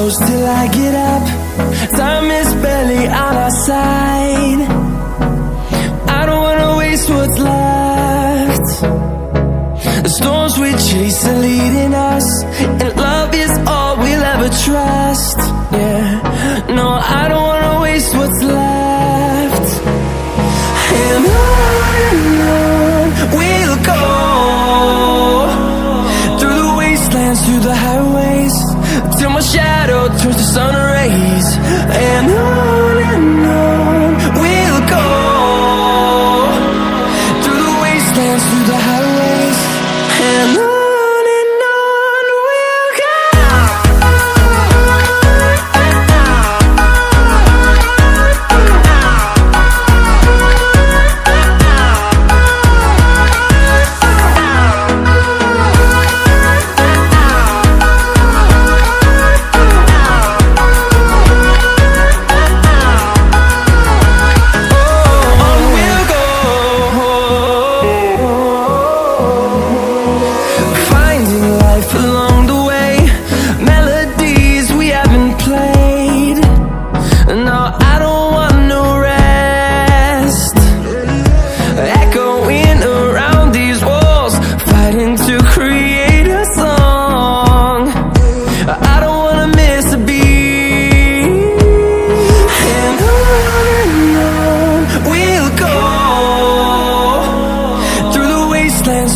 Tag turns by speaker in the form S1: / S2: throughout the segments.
S1: close till I get up. Time is barely on our side. I don't wanna waste what's left. The storms we chase are leading us, and love is all we'll ever trust. Yeah, no, I don't wanna waste what's left. And on we'll go, through the wastelands, through the highways, till my shadow turns to sun rays. And on we'll go, through the wastelands, through the highways, and on we'll go.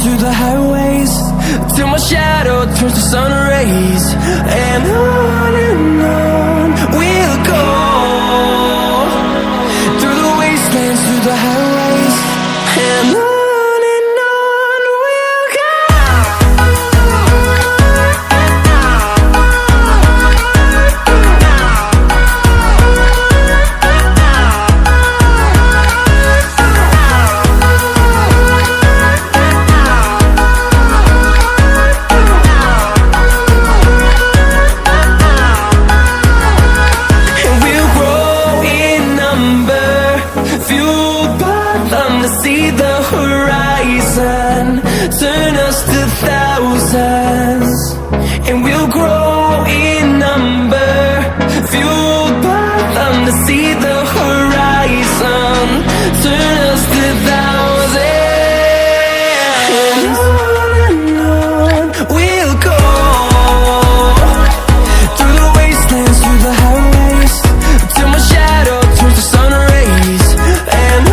S1: Through the highways, till my shadow turns to sun rays. And on we'll go, through the wastelands, through the highways, and on we'll go. See the horizon, turn us to thousands, and we'll grow in number, fueled by them to see the horizon, turn us to thousands. And on we'll go, through the wastelands, through the highways, till my shadow turns to sun rays. And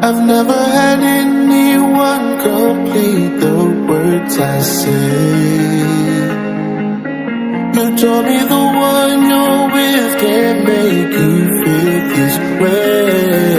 S2: I've never had anyone complete the words I say. You told me the one you're with can't make you feel this way.